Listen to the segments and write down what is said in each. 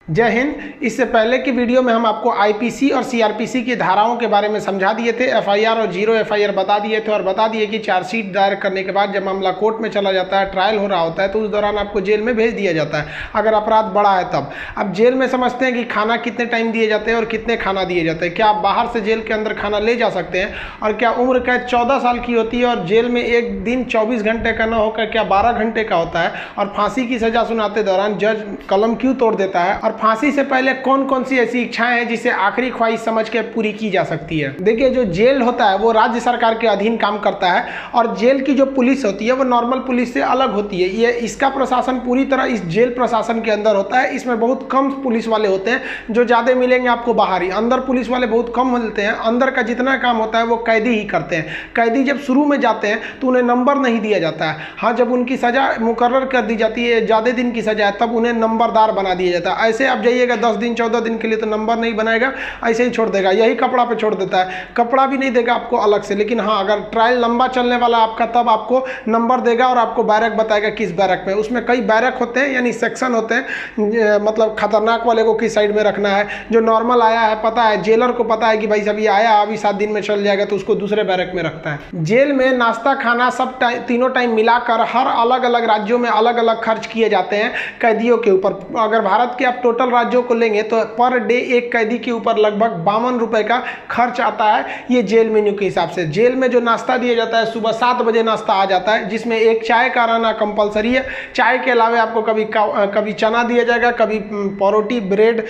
जय हिंद। इससे पहले की वीडियो में हम आपको आईपीसी और सीआरपीसी की धाराओं के बारे में समझा दिए थे। एफआईआर और जीरो एफआईआर बता दिए थे और बता दिए कि चार्जशीट दायर करने के बाद जब मामला कोर्ट में चला जाता है, ट्रायल हो रहा होता है, तो उस दौरान आपको जेल में भेज दिया जाता है अगर अपराध बड़ा है तब। अब जेल में समझते हैं कि खाना कितने टाइम दिए जाते हैं और कितने खाना दिए जाते हैं। क्या आप बाहर से जेल के अंदर खाना ले जा सकते हैं? और क्या उम्र कैद 14 साल की होती है और जेल में एक दिन 24 घंटे का न होकर क्या 12 घंटे का होता है? और फांसी की सजा सुनाते दौरान जज कलम क्यों तोड़ देता है? और फांसी से पहले कौन कौन सी ऐसी इच्छाएं हैं जिसे आखिरी ख्वाहिश समझ के पूरी की जा सकती है? देखिए, जो जेल होता है वो राज्य सरकार के अधीन काम करता है और जेल की जो पुलिस होती है वो नॉर्मल पुलिस से अलग होती है। ये इसका प्रशासन पूरी तरह इस जेल प्रशासन के अंदर होता है। इसमें बहुत कम पुलिस वाले होते हैं, जो ज़्यादा मिलेंगे आपको बाहर ही। अंदर पुलिस वाले बहुत कम मिलते हैं। अंदर का जितना काम होता है वो कैदी ही करते हैं। कैदी जब शुरू में जाते हैं तो उन्हें नंबर नहीं दिया जाता है। हाँ, जब उनकी सजा मुकर्रर कर दी जाती है, ज़्यादा दिन की सजा है, तब उन्हें नंबरदार बना दिया जाता है। ऐसे आप जाइएगा 10 दिन 14 दिन के लिए तो नंबर नहीं बनाएगा, ऐसे ही छोड़ देगा। यही कपड़ा पे छोड़ देता है, कपड़ा भी नहीं देगा आपको अलग से। लेकिन हाँ, अगर ट्रायल लंबा चलने वाला आपका तब आपको नंबर देगा और आपको बैरक बताएगा किस बैरक में। उसमें कई बैरक होते हैं, यानी सेक्शन होते हैं। मतलब खतरनाक वाले को किस साइड में रखना है, जो नॉर्मल आया है पता है, जेलर को पता है कि भाई सब ये आया अभी 7 दिन में चल जाएगा, तो उसको दूसरे बैरक में रखता है। जेल में नाश्ता खाना सब तीनों टाइम मिलाकर हर अलग अलग राज्यों में अलग अलग खर्च किए जाते हैं कैदियों के ऊपर। अगर भारत के आप टोटल राज्यों को लेंगे तो पर डे एक कैदी के ऊपर लगभग 52 रुपए का खर्च आता है, ये जेल मेन्यू के हिसाब से। जेल में जो नाश्ता दिया जाता है, सुबह 7 बजे नाश्ता आ जाता है, जिसमें एक चाय का रहना कंपलसरी है। चाय के अलावा आपको कभी चना दिया जाएगा, कभी परोटी, ब्रेड,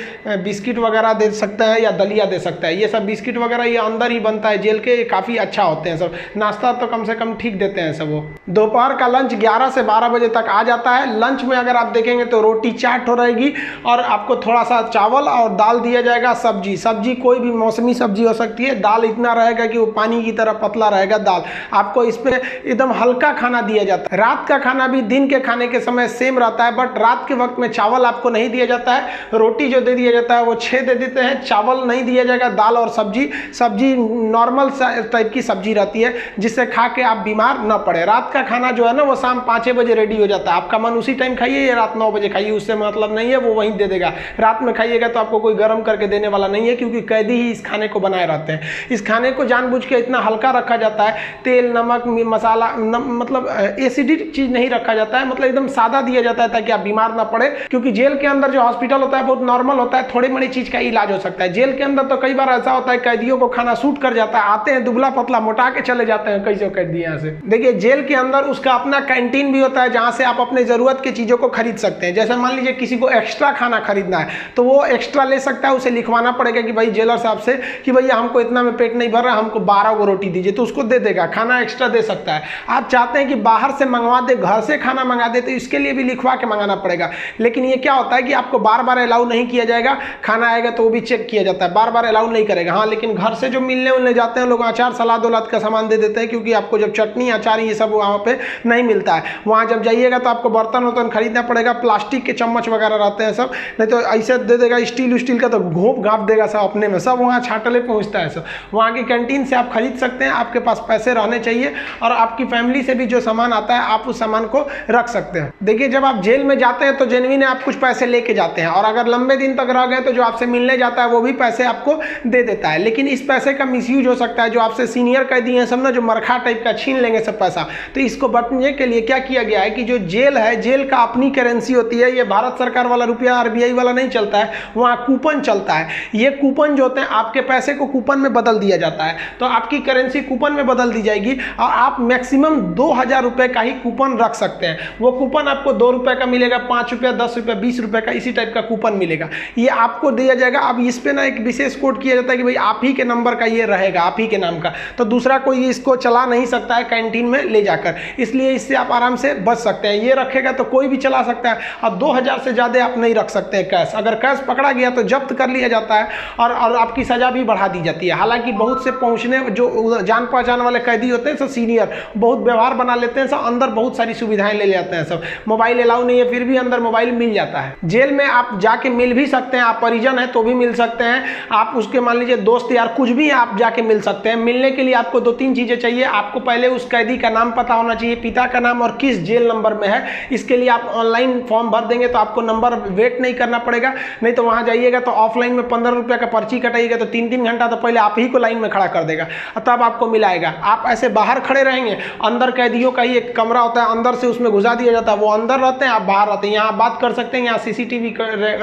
बिस्किट वगैरह दे सकता है या दलिया दे सकता है। ये सब बिस्किट वगैरह ये अंदर ही बनता है जेल के, काफ़ी अच्छा होते हैं सब। नाश्ता तो कम से कम ठीक देते हैं सब। वो दोपहर का लंच 11 से 12 बजे तक आ जाता है। लंच में अगर आप देखेंगे तो रोटी चाट हो रहेगी और आपको थोड़ा सा चावल और दाल दिया जाएगा। सब्जी कोई भी मौसमी सब्जी हो सकती है। दाल इतना रहेगा कि वो पानी की तरह पतला रहेगा दाल। आपको इसमें एकदम हल्का खाना दिया जाता है। रात का खाना भी दिन के खाने के समय सेम रहता है, बट रात के वक्त में चावल आपको नहीं दिया जाता है। रोटी जो दे दिया जाता है वो 6 दे देते हैं, चावल नहीं दिया जाएगा। दाल और सब्जी नॉर्मल टाइप की सब्जी रहती है, जिससे खा के आप बीमार न पड़े। रात का खाना जो है ना वो शाम 5 बजे रेडी हो जाता है। आपका मन उसी टाइम खाइए या रात 9 बजे खाइए, उससे मतलब नहीं है, वो वहीं दे देगा। रात में खाइएगा तो आपको कोई गर्म करके देने वाला नहीं है, क्योंकि कैदी ही इस खाने को बनाए रहते हैं। इस खाने को जानबूझ के इतना हल्का रखा जाता है, तेल नमक मसाला मतलब एसिडिक चीज नहीं रखा जाता है, मतलब एकदम सादा दिया जाता है ताकि आप बीमार ना पड़े। क्योंकि जेल के अंदर जो हॉस्पिटल होता है बहुत नॉर्मल होता है, थोड़ी बड़ी चीज का इलाज हो सकता है। जेल के अंदर तो कई बार ऐसा होता है कैदियों को खाना सूट कर जाता है, आते हैं दुबला पतला मोटा के चले जाते हैं कई कैदी यहाँ से। देखिए, जेल के अंदर उसका अपना कैंटीन भी होता है, जहाँ से आप अपने जरूरत की चीजों को खरीद सकते हैं। जैसे मान लीजिए किसी को एक्स्ट्रा खाना खरीदना है तो वो एक्स्ट्रा ले सकता है। उसे लिखवाना पड़ेगा कि भाई जेलर साहब से कि भैया हमको इतना में पेट नहीं भर रहा, हमको 12 को रोटी दीजिए, तो उसको दे देगा, खाना एक्स्ट्रा दे सकता है। आप चाहते हैं कि बाहर से मंगवा दे, घर से खाना मंगा दे, तो इसके लिए भी लिखवा के मंगाना पड़ेगा। लेकिन ये क्या होता है कि आपको बार बार अलाउ नहीं किया जाएगा। खाना आएगा तो वो भी चेक किया जाता है, बार बार अलाउ नहीं करेगा। हाँ, लेकिन घर से जो मिलने उलने जाते हैं लोग, अचार सलाद उलाद का सामान दे देते हैं, क्योंकि आपको जब चटनी अचार ये सब वहाँ पे नहीं मिलता है। वहाँ जब जाइएगा तो आपको बर्तन वर्तन खरीदना पड़ेगा, प्लास्टिक के चम्मच वगैरह रहते हैं सब, नहीं तो ऐसे दे देगा स्टील का तो घोप घाप देगा सब अपने में, सब वहाँ छाटले पहुँचता है सब। वहाँ की कैंटीन से आप खरीद सकते हैं, आपके पास पैसे रहने चाहिए और आपकी फैमिली से भी जो सामान आता है आप उस सामान को रख सकते हैं। देखिए, जब आप जेल में जाते हैं तो जेन्युइन आप कुछ पैसे लेके जाते हैं, और अगर लंबे दिन तक रह गए तो जो आपसे मिलने जाता है वो भी पैसे आपको दे देता है। लेकिन इस पैसे का मिसयूज हो सकता है। जो आपसे सीनियर कैदी हैं सब ना, जो मरखा टाइप का छीन लेंगे सब पैसा। तो इसको बचने के लिए क्या किया गया है कि जो जेल है, जेल का अपनी करेंसी होती है। ये भारत सरकार वाला रुपया RBI वाला नहीं चलता है, वहाँ कूपन चलता है। ये कूपन जो होते हैं, आपके पैसे को कूपन में बदल दिया जाता है, तो आपकी करेंसी कूपन में बदल दी जाएगी और आप मैक्सिमम 2000 रुपए का ही कूपन रख सकते हैं। वो कूपन आपको 2 रुपए का मिलेगा, 5 रुपया, 10 रुपया, 20 रुपए का, इसी टाइप का कूपन मिलेगा। ये आपको दिया जाएगा। अब इस पे ना एक विशेष कोड किया जाता है कि भाई आप ही के नंबर का ये रहेगा, आप ही के नाम का, तो दूसरा कोई इसको चला नहीं सकता है कैंटीन में ले जाकर। इसलिए इससे आप आराम से बच सकते हैं। ये रखेगा तो कोई भी चला सकता है। अब 2000 से ज्यादा आप नहीं रख सकते हैं कैश। अगर कैश पकड़ा गया तो जब्त कर लिया जाता है और आपकी सजा भी बढ़ा दी जाती है। हालांकि बहुत से पहुंचने जो जान पहचान वाले कैदी होते हैं सब सीनियर, बहुत व्यवहार बना लेते हैं सब, अंदर बहुत सारी सुविधाएं ले जाते हैं सब। मोबाइल अलाउ नहीं है, फिर भी अंदर मोबाइल मिल जाता है। जेल में आप जाके मिल भी सकते हैं, आप परिजन हैं तो भी मिल सकते हैं, आप उसके मान लीजिए दोस्त यार कुछ भी आप जाके मिल सकते हैं। मिलने के लिए आपको 2-3 चीजें चाहिए। आपको पहले उस कैदी का नाम पता होना चाहिए, पिता का नाम और किस जेल नंबर में है। इसके लिए आप ऑनलाइन फॉर्म भर देंगे तो आपको नंबर वेट नहीं करना पड़ेगा, नहीं तो वहाँ जाइएगा तो ऑफलाइन में 15 रुपये का पर्ची कटाइएगा तो 3-3 घंटा तो पहले आप ही को लाइन में खड़ा कर देगा और तब आपको मिलाएगा। आप ऐसे बाहर खड़े रहेंगे, अंदर कैदियों का ही एक कमरा होता है, अंदर से उसमें घुसा दिया जाता है, वो अंदर रहते हैं, आप बाहर रहते हैं। यहाँ आप बात कर सकते हैं, यहाँ CCTV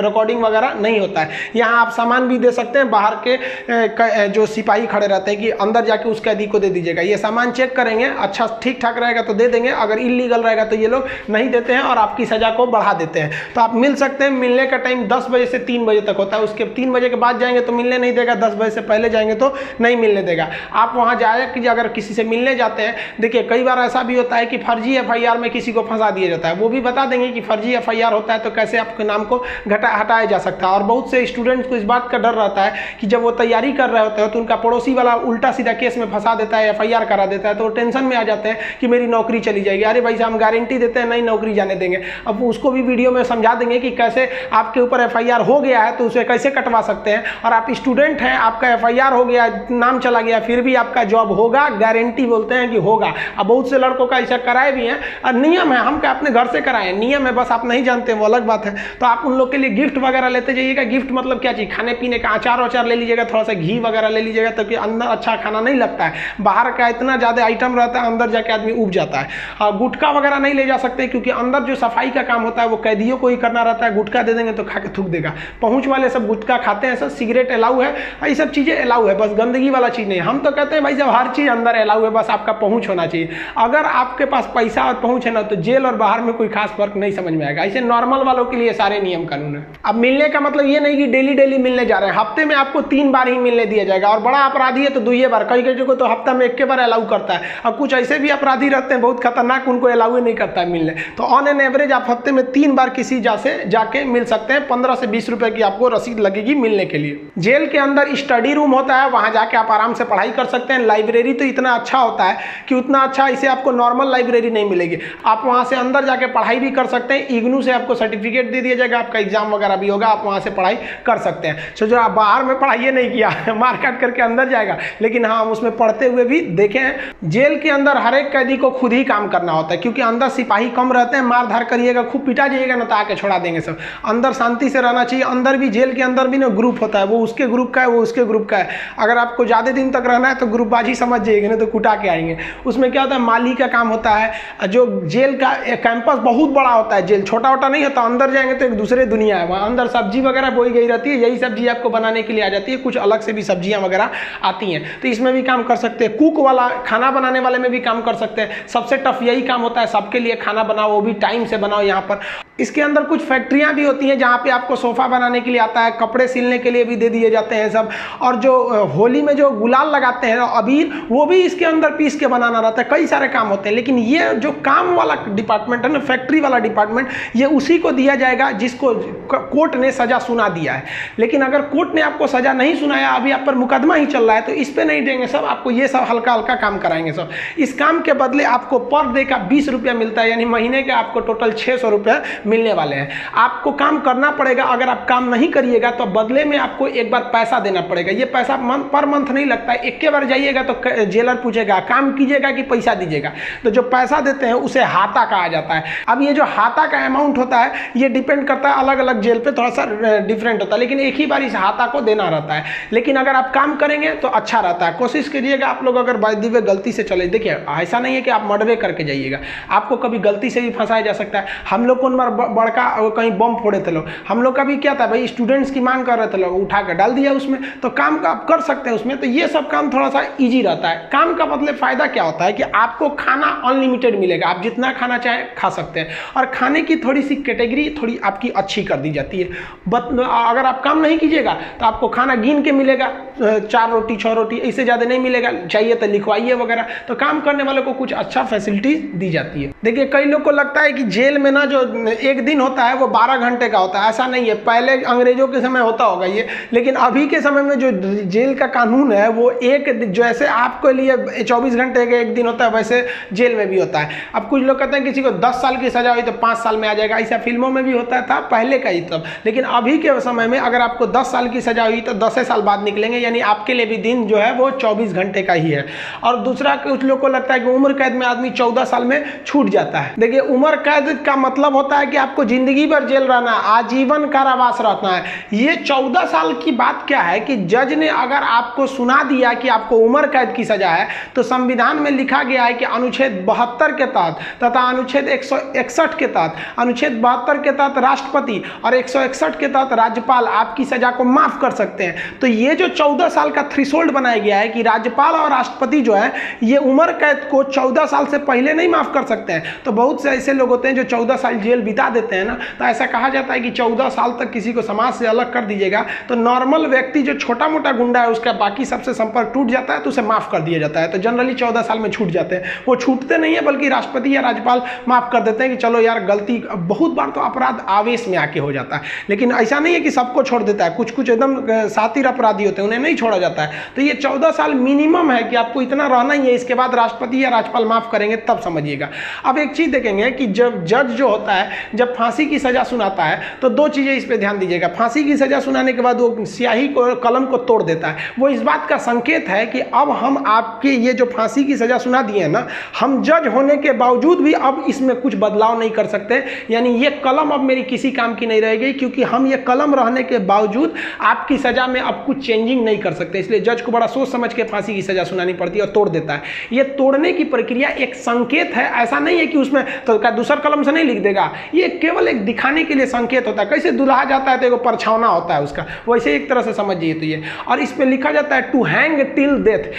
रिकॉर्डिंग वगैरह नहीं होता है। यहाँ आप सामान भी दे सकते हैं, बाहर के जो सिपाही खड़े रहते हैं कि अंदर जाके उस कैदी को दे दीजिएगा, ये सामान चेक करेंगे, अच्छा ठीक ठाक रहेगा तो दे देंगे, अगर इलीगल रहेगा तो ये लोग नहीं देते हैं और आपकी सजा को बढ़ा देते हैं। तो आप मिल सकते हैं। मिलने का टाइम 10 बजे से 3 बजे तक होता है, उसके 3 बजे के बाद जाएंगे तो मिलने नहीं देगा, 10 बजे से पहले जाएंगे तो नहीं मिलने देगा। आप वहाँ जाए कि अगर किसी से मिलने जाते हैं, देखिए कई बार ऐसा भी होता है कि फर्जी FIR में किसी को फंसा दिया जाता है, वो भी बता देंगे कि फर्जी FIR होता है तो कैसे आपके नाम को हटाया जा सकता है। और बहुत से स्टूडेंट्स को इस बात का डर रहता है कि जब वो तैयारी कर रहे होते हैं तो उनका पड़ोसी वाला उल्टा सीधा केस में फंसा देता है, FIR करा देता है, तो वो टेंशन में आ जाते हैं कि मेरी नौकरी चली जाएगी। अरे भाई साहब, हम गारंटी देते हैं नहीं नौकरी जाने देंगे। अब उसको भी वीडियो में समझा देंगे कि कैसे आपके ऊपर FIR हो गया है तो उसे कैसे कटवा सकते हैं, और आप स्टूडेंट हैं, आपका FIR हो गया, नाम चला गया, फिर भी आपका जॉब होगा, गारंटी बोलते हैं कि होगा। अब बहुत से लड़कों का ऐसा कराए भी हैं, और नियम है, हम क्या अपने घर से कराएं, नियम है, बस आप नहीं जानते वो अलग बात है। तो आप उन लोग के लिए गिफ्ट वगैरह लेते जाइएगा। गिफ्ट मतलब क्या चीज़, खाने पीने का अचार ले लीजिएगा, थोड़ा सा घी वगैरह ले लीजिएगा, ताकि अंदर अच्छा खाना नहीं लगता है, बाहर का इतना ज़्यादा आइटम रहता है, अंदर जाके आदमी उब जाता है। गुटखा वगैरह नहीं ले जा सकते, क्योंकि अंदर जो सफाई का काम होता है वो कैदियों को ही करना रहता है। गुटखा दे देंगे तो खा के थूक देगा। पहुँच वाले सब गुटखा खाते हैं, सब सिगरेट अलाउ है, ये सब चीज़ें अलाउ है, बस गंदगी वाला चीज़ नहीं। हम तो कहते हैं भाई जब हर चीज़ अंदर अलाउ है, बस आपका पहुँच होना चाहिए। अगर आपके पास पैसा और पहुँच है ना, तो जेल और बाहर में कोई खास फर्क नहीं समझ में आएगा। ऐसे नॉर्मल वालों के लिए सारे नियम कानून है। अब मिलने का मतलब ये नहीं कि डेली मिलने जा रहे हैं, हफ्ते में आपको 3 बार ही मिलने दिया जाएगा, और बड़ा अपराधी है तो 2 बार, कई को तो हफ्ता में 1 बार अलाउ करता है। अब कुछ ऐसे भी अपराधी रहते हैं बहुत खतरनाक, उनको अलाउ नहीं करता है मिलने। तो ऑन एन एवरेज आप हफ्ते में 3 बार किसी से जाके मिल सकते हैं। 15 से 20 रुपए की आपको रसीद लगेगी मिलने के लिए। जेल के अंदर स्टडी रूम होता है, वहां जाके आप आराम से पढ़ाई कर सकते हैं। लाइब्रेरी तो इतना अच्छा होता है कि उतना अच्छा इसे आपको नॉर्मल लाइब्रेरी नहीं मिलेगी। आप वहां से अंदर जाके पढ़ाई भी कर सकते हैं। इग्नू से आपको सर्टिफिकेट दे दिया जाएगा, आपका एग्जाम वगैरह भी होगा, आप वहां से पढ़ाई कर सकते हैं। सो जो आप बाहर में पढ़ाई नहीं किया मार काट करके अंदर जाएगा, लेकिन हाँ, हम उसमें पढ़ते हुए भी देखे हैं। जेल के अंदर हर एक कैदी को खुद ही काम करना होता है, क्योंकि अंदर सिपाही कम रहते हैं। मार धार करिएगा, खूब पिटा जाइएगा ना, तो आके छोड़ा देंगे सब। अंदर शांति से रहना चाहिए। अंदर भी, जेल के अंदर भी ना ग्रुप होता है, वो उसके ग्रुप का है, वो उसके ग्रुप का है। अगर आपको ज़्यादा दिन तक रहना है तो ग्रुपबाजी समझ जाइएगा, ना तो कुटा के आएंगे। उसमें क्या होता है, माली का काम होता है। जो जेल का कैंपस बहुत बड़ा होता है, जेल छोटा छोटा नहीं होता। अंदर जाएंगे तो एक दूसरे दुनिया है, वहाँ अंदर सब्जी वगैरह बोई गई रहती है, यही सब्जी आपको बनाने के लिए आ जाती है। कुछ अलग से भी सब्जियाँ वगैरह आती हैं, तो इसमें भी काम कर सकते हैं। कुक वाला, खाना बनाने वाले में भी काम कर सकते हैं। सबसे टफ यही काम होता है, सबके लिए खाना बनाओ, वो भी टाइम से बनाओ। यहाँ पर इसके अंदर कुछ फैक्ट्रियाँ भी होती हैं जहाँ पे आपको सोफ़ा बनाने के लिए आता है, कपड़े सिलने के लिए भी दे दिए जाते हैं सब। और जो होली में जो गुलाल लगाते हैं अबीर, वो भी इसके अंदर पीस के बनाना रहता है। कई सारे काम होते हैं, लेकिन ये जो काम वाला डिपार्टमेंट है ना, फैक्ट्री वाला डिपार्टमेंट, ये उसी को दिया जाएगा जिसको कोर्ट ने सजा सुना दिया है। लेकिन अगर कोर्ट ने आपको सजा नहीं सुनाया, अभी आप पर मुकदमा ही चल रहा है, तो इस पर नहीं देंगे सब, आपको ये सब हल्का हल्का काम कराएंगे सब। इस काम के बदले आपको पर डे का 20 रुपया मिलता है, यानी महीने का आपको टोटल 600 रुपया मिलने वाले हैं। आपको काम करना पड़ेगा। अगर आप काम नहीं करिएगा तो बदले में आपको एक बार पैसा देना पड़ेगा। ये पैसा पर मंथ नहीं लगता है, एक बार जाइएगा तो जेलर पूछेगा काम कीजिएगा कि पैसा दीजिएगा। तो जो पैसा देते हैं उसे हाता कहा जाता है। अब ये जो हाता का अमाउंट होता है, ये डिपेंड करता है, अलग अलग जेल पे थोड़ा सा डिफरेंट होता है, लेकिन एक ही बार इस हाता को देना रहता है। लेकिन अगर आप काम करेंगे तो अच्छा रहता है। कोशिश करिएगा आप लोग, अगर बाय द वे गलती से चले, देखिए ऐसा नहीं है कि आप मर्डर करके जाइएगा, आपको कभी गलती से भी फंसाया जा सकता है। हम लोग को बड़का कहीं बम फोड़े थे लोग, हम लोग का भी क्या था भाई, स्टूडेंट्स की मांग कर रहे थे लोग, उठा कर डाल दिया उसमें, तो काम का आप कर सकते हैं उसमें। तो ये सब काम थोड़ा सा इजी रहता है। काम का मतलब फायदा क्या होता है कि आपको खाना अनलिमिटेड मिलेगा, आप जितना खाना चाहे खा सकते हैं, और खाने की थोड़ी सी कैटेगरी थोड़ी आपकी अच्छी कर दी जाती है। अगर आप काम नहीं कीजिएगा तो आपको खाना गिन के मिलेगा, 4 रोटी 6 रोटी, इससे ज़्यादा नहीं मिलेगा, चाहिए तो लिखवाइए वगैरह। तो काम करने वालों को कुछ अच्छा फैसिलिटी दी जाती है। देखिए कई लोग को लगता है कि जेल में ना जो एक दिन होता है वो 12 घंटे का होता है, ऐसा नहीं है। पहले अंग्रेजों के समय होता होगा ये, लेकिन अभी के समय में जो जेल का कानून है वो जैसे आपके लिए 24 घंटे का एक दिन होता है, वैसे जेल में भी होता है। अब कुछ लोग कहते हैं किसी को 10 साल की सजा हुई तो 5 साल में आ जाएगा, ऐसा फिल्मों में भी होता था पहले का ही तब। लेकिन अभी के समय में अगर आपको 10 साल की सजा हुई तो 10 साल बाद निकलेंगे, यानी आपके लिए भी दिन जो है वो 24 घंटे का ही है। और दूसरा, कुछ लोग को लगता है कि उम्र कैद में आदमी 14 साल में छूट जाता है। देखिए उम्र कैद का मतलब होता है कि आपको जिंदगी भर जेल रहना है, आजीवन कारावास रहना है। ये 14 साल की बात क्या है कि जज ने अगर आपको सुना दिया कि आपको उम्र कैद की सजा है, तो संविधान में लिखा गया है कि अनुच्छेद 72 के तहत तथा अनुच्छेद 161 के तहत, अनुच्छेद 72 के तहत राष्ट्रपति और 161 के तहत राज्यपाल आपकी सजा को माफ कर सकते हैं। तो ये जो 14 साल का थ्रेशोल्ड बनाया गया है कि राज्यपाल और राष्ट्रपति जो है ये उम्र कैद को 14 साल से पहले नहीं माफ कर सकते हैं। तो बहुत से ऐसे लोग होते हैं जो 14 साल जेल बिता देते हैं ना, तो ऐसा कहा जाता है कि 14 साल तक किसी को समाज से अलग कर दीजिएगा तो नॉर्मल व्यक्ति जो छोटा मोटा गुंडा है उसका बाकी सबसे संपर्क टूट जाता है, तो उसे माफ कर दिया जाता है। तो जनरली 14 साल में छूट जाते हैं। वो छूटते नहीं है बल्कि राष्ट्रपति या राज्यपाल माफ कर देते हैं कि चलो यार गलती, बहुत बार तो अपराध आवेश में आके हो जाता है, लेकिन ऐसा नहीं है कि सबको छोड़ देता है। कुछ कुछ एकदम सातिर अपराधी होते हैं, उन्हें नहीं छोड़ा जाता है। तो ये 14 साल मिनिमम है कि आपको इतना रहना ही है, इसके बाद राष्ट्रपति या राज्यपाल माफ करेंगे तब समझिएगा। अब एक चीज देखेंगे कि जब जज जो होता है जब फांसी की सजा सुनाता है तो दो चीजें इस पे ध्यान दीजिएगा। फांसी की सजा सुनाने के बाद वो स्याही को, कलम को तोड़ देता है। वो इस बात का संकेत है कि अब हम आपके ये जो फांसी की सजा सुना दिए हैं ना, हम जज होने के बावजूद भी अब इसमें कुछ बदलाव नहीं कर सकते। यानी ये कलम अब मेरी किसी काम की नहीं रहेगी, क्योंकि हम ये कलम रहने के बावजूद आपकी सजा में अब कुछ चेंजिंग नहीं कर सकते। इसलिए जज को बड़ा सोच समझ के फांसी की सजा सुनानी पड़ती है और तोड़ देता है। ये तोड़ने की प्रक्रिया एक संकेत है, ऐसा नहीं है कि उसमें तो दूसर कलम से नहीं लिख देगा। ये केवल एक दिखाने के लिए संकेत होता है। कैसे दुल्हा जाता है तो एक परछावना होता है उसका, वैसे एक तरह से समझिए। तो ये और इस पे लिखा जाता है टू हैंग टिल डेथ,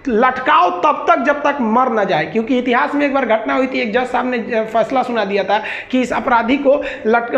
लटकाओ तब तक जब तक मर न जाए। क्योंकि इतिहास में एक बार घटना हुई थी, एक जज साहब ने फैसला सुना दिया था कि इस अपराधी को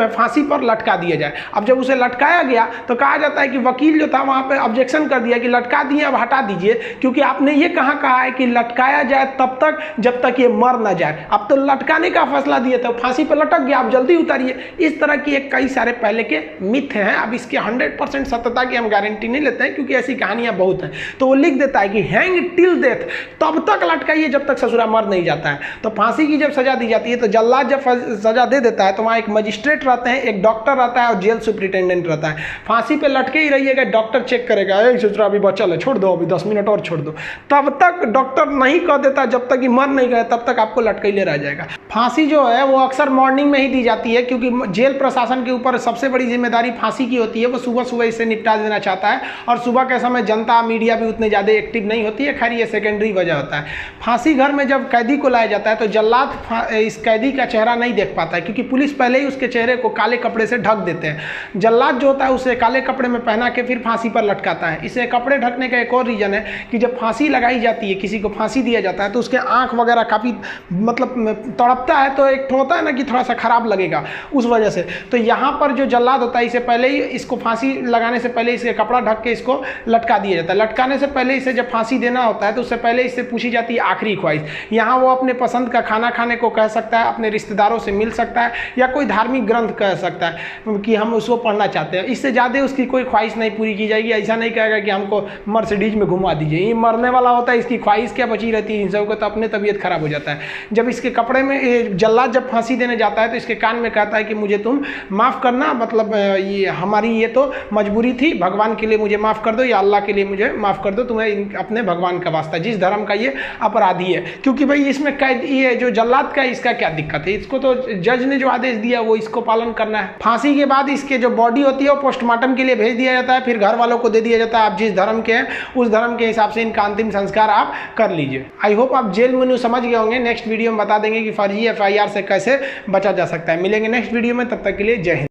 फांसी पर लटका दिया जाए। अब जब उसे लटकाया गया तो कहा जाता है कि वकील जो था वहां पे ऑब्जेक्शन कर दिया कि लटका दिए, अब हटा दीजिए, क्योंकि आपने ये कहा है कि लटकाया जाए तब तक जब तक ये मर न जाए। अब तो लटकाने का फैसला दिए थे, फांसी पर लटक गया, आप जल्दी उतारिए। इस तरह की एक कई सारे पहले के मिथ हैं। अब इसके 100% सत्यता की हम गारंटी नहीं लेते हैं, क्योंकि ऐसी कहानियां बहुत हैं। तो वो लिख देता है कि हैंग टिल डेथ, तब तक लटकाइए जब तक ससुरा मर नहीं जाता है। तो फांसी की जब सजा दी जाती है तो जल्लाद जब सजा दे देता है तो वहां एक मजिस्ट्रेट रहते हैं, एक डॉक्टर रहता है और जेल सुप्रिटेंडेंट रहता है। फांसी पे लटके ही रहिएगा, डॉक्टर चेक करेगा, ससुरा अभी बचल है, छोड़ दो, अभी 10 मिनट और छोड़ दो। तब तक डॉक्टर नहीं कह देता, जब तक कि मर नहीं गए तब तक आपको लटकैले रह जाएगा। फांसी जो है वो अक्सर मॉर्निंग में ही दी जाती है, क्योंकि जेल प्रशासन के ऊपर सबसे बड़ी जिम्मेदारी फांसी की होती है। वो सुबह सुबह इसे निपटा देना चाहता है, और सुबह के समय जनता मीडिया भी उतने ज़्यादा एक्टिव नहीं होती है। खैर ये सेकेंडरी वजह होता है। फांसी घर में जब कैदी को लाया जाता है तो जल्लाद इस कैदी का चेहरा नहीं देख पाता है, क्योंकि पुलिस पहले ही उसके चेहरे को काले कपड़े से ढक देते हैं। जल्लाद जो होता है उसे काले कपड़े में पहना के फिर फांसी पर लटकाता है। इसे कपड़े ढकने का एक और रीजन है कि जब फांसी लगाई जाती है, किसी को फांसी दिया जाता है, तो उसके आंख वगैरह काफ़ी मतलब तड़पता है, तो एक होता है ना कि थोड़ा सा खराब लगेगा उस वजह से। तो यहाँ पर जो जल्लाद होता है इसे पहले ही, इसको फांसी लगाने से पहले इसे कपड़ा ढक के इसको लटका दिया जाता है। लटकाने से पहले इसे जब फांसी देना होता है तो उससे पहले इससे पूछी जाती है आखिरी ख्वाहिश। यहाँ वो अपने पसंद का खाना खाने को कह सकता है, अपने रिश्तेदारों से मिल सकता है, या कोई धार्मिक ग्रंथ कह सकता है कि हम उसको पढ़ना चाहते हैं। इससे ज़्यादा उसकी कोई ख्वाहिश नहीं पूरी की जाएगी। ऐसा नहीं कहेगा कि हमको मर्सिडीज में घुमा दीजिए, ये मरने वाला होता है, इसकी ख्वाहिश क्या बची रहती है। इन सबको तो अपने तबीयत खराब हो जाता है। जब इसके कपड़े में जल्लाद जब फांसी देने जाता है तो इसके कान में कहता है कि मुझे तुम माफ़ करना, मतलब ये हमारी ये तो मजबूरी थी, भगवान के लिए मुझे माफ़ कर दो, या अल्लाह के लिए मुझे माफ़ कर दो, तुम्हें अपने भगवान का वास्ता, जिस धर्म का ये अपराधी है। क्योंकि भाई इसमें कैद ये जो जल्लाद का, इसका क्या दिक्कत है, इसको तो जज ने जो आदेश दिया वो इसको पालन करना है। फांसी के बाद इसके जो बॉडी होती है वो पोस्टमार्टम के लिए भेज दिया जाता है, फिर घर वालों को दे दिया जाता है। आप जिस धर्म के हैं उस धर्म के हिसाब से इनका अंतिम संस्कार आप कर लीजिए। आई होप आप जेल मेनू समझ गए होंगे। नेक्स्ट वीडियो में बता देंगे कि फर्जी FIR से कैसे बचा जा सकता है। मिलेंगे नेक्स्ट वीडियो में, तब तक के लिए जय हिंद।